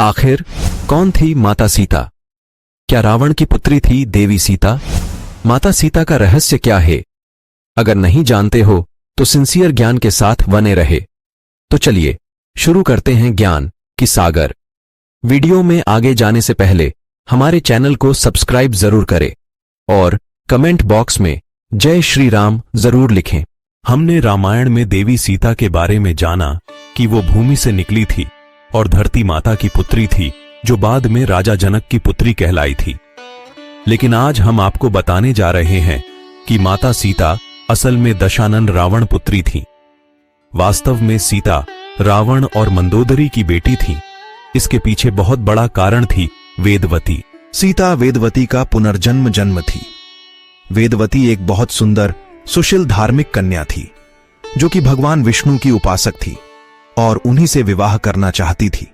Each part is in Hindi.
आखिर कौन थी माता सीता? क्या रावण की पुत्री थी देवी सीता? माता सीता का रहस्य क्या है? अगर नहीं जानते हो तो सिंसियर ज्ञान के साथ बने रहे। तो चलिए शुरू करते हैं ज्ञान की सागर। वीडियो में आगे जाने से पहले हमारे चैनल को सब्सक्राइब जरूर करें और कमेंट बॉक्स में जय श्री राम जरूर लिखें। हमने रामायण में देवी सीता के बारे में जाना कि वो भूमि से निकली थी और धरती माता की पुत्री थी, जो बाद में राजा जनक की पुत्री कहलाई थी। लेकिन आज हम आपको बताने जा रहे हैं कि माता सीता असल में दशानन रावण पुत्री थी। वास्तव में सीता रावण और मंदोदरी की बेटी थी। इसके पीछे बहुत बड़ा कारण थी वेदवती। सीता वेदवती का पुनर्जन्म जन्म थी। वेदवती एक बहुत सुंदर सुशील धार्मिक कन्या थी, जो कि भगवान विष्णु की उपासक थी और उन्हीं से विवाह करना चाहती थी।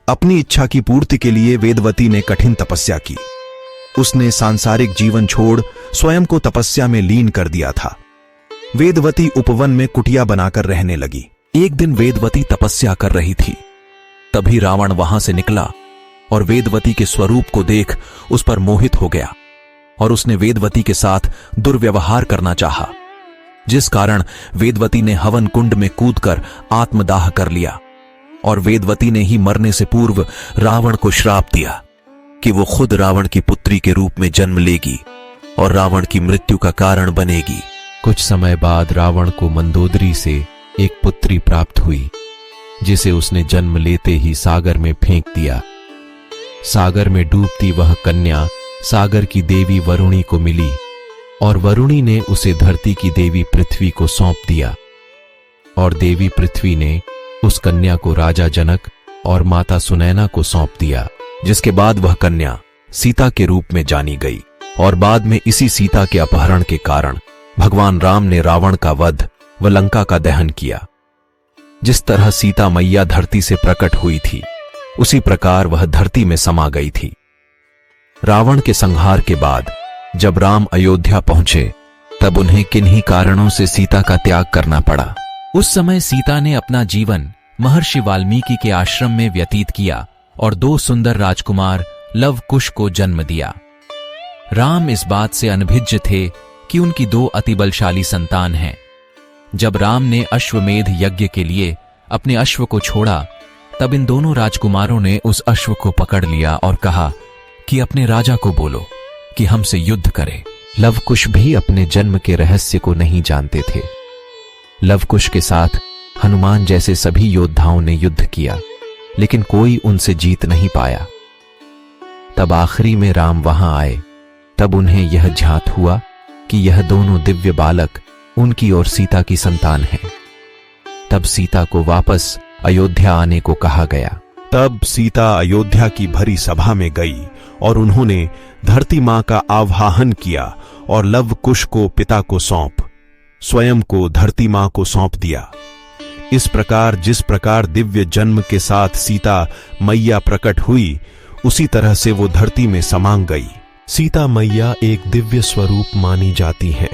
अपनी इच्छा की पूर्ति के लिए वेदवती ने कठिन तपस्या की। उसने सांसारिक जीवन छोड़ स्वयं को तपस्या में लीन कर दिया था। वेदवती उपवन में कुटिया बनाकर रहने लगी। एक दिन वेदवती तपस्या कर रही थी, तभी रावण वहां से निकला और वेदवती के स्वरूप को देख उस पर मोहित हो गया और उसने वेदवती के साथ दुर्व्यवहार करना चाहा, जिस कारण वेदवती ने हवन कुंड में कूदकर आत्मदाह कर लिया और वेदवती ने ही मरने से पूर्व रावण को श्राप दिया कि वो खुद रावण की पुत्री के रूप में जन्म लेगी और रावण की मृत्यु का कारण बनेगी। कुछ समय बाद रावण को मंदोदरी से एक पुत्री प्राप्त हुई, जिसे उसने जन्म लेते ही सागर में फेंक दिया। सागर में डूबती वह कन्या सागर की देवी वरुणी को मिली और वरुणी ने उसे धरती की देवी पृथ्वी को सौंप दिया और देवी पृथ्वी ने उस कन्या को राजा जनक और माता सुनैना को सौंप दिया, जिसके बाद वह कन्या सीता के रूप में जानी गई। और बाद में इसी सीता के अपहरण के कारण भगवान राम ने रावण का वध व लंका का दहन किया। जिस तरह सीता मैया धरती से प्रकट हुई थी, उसी प्रकार वह धरती में समा गई थी। रावण के संहार के बाद जब राम अयोध्या पहुंचे, तब उन्हें किन्हीं कारणों से सीता का त्याग करना पड़ा। उस समय सीता ने अपना जीवन महर्षि वाल्मीकि के आश्रम में व्यतीत किया और 2 सुंदर राजकुमार लव कुश को जन्म दिया। राम इस बात से अनभिज्ञ थे कि उनकी 2 अति बलशाली संतान हैं। जब राम ने अश्वमेध यज्ञ के लिए अपने अश्व को छोड़ा, तब इन दोनों राजकुमारों ने उस अश्व को पकड़ लिया और कहा कि अपने राजा को बोलो कि हमसे युद्ध करे। लवकुश भी अपने जन्म के रहस्य को नहीं जानते थे। लवकुश के साथ हनुमान जैसे सभी योद्धाओं ने युद्ध किया, लेकिन कोई उनसे जीत नहीं पाया। तब आखिरी में राम वहां आए, तब उन्हें यह ज्ञात हुआ कि यह दोनों दिव्य बालक उनकी और सीता की संतान हैं। तब सीता को वापस अयोध्या आने को कहा गया। तब सीता अयोध्या की भरी सभा में गई और उन्होंने धरती मां का आवाहन किया और लव कुश को पिता को सौंप स्वयं को धरती मां को सौंप दिया। इस प्रकार जिस प्रकार दिव्य जन्म के साथ सीता मैया प्रकट हुई, उसी तरह से वो धरती में समांग गई। सीता मैया एक दिव्य स्वरूप मानी जाती है।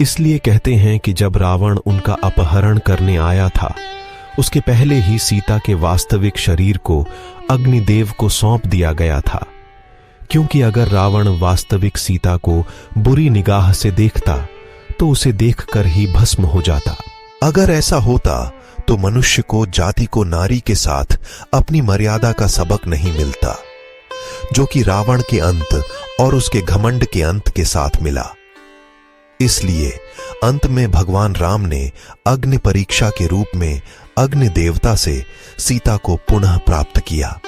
इसलिए कहते हैं कि जब रावण उनका अपहरण करने आया था, उसके पहले ही सीता के वास्तविक शरीर को अग्निदेव को सौंप दिया गया था, क्योंकि अगर रावण वास्तविक सीता को बुरी निगाह से देखता तो उसे देखकर ही भस्म हो जाता। अगर ऐसा होता तो मनुष्य को जाति को नारी के साथ अपनी मर्यादा का सबक नहीं मिलता, जो कि रावण के अंत और उसके घमंड के अंत के साथ मिला। इसलिए अंत में भगवान राम ने अग्नि परीक्षा के रूप में अग्नि देवता से सीता को पुनः प्राप्त किया।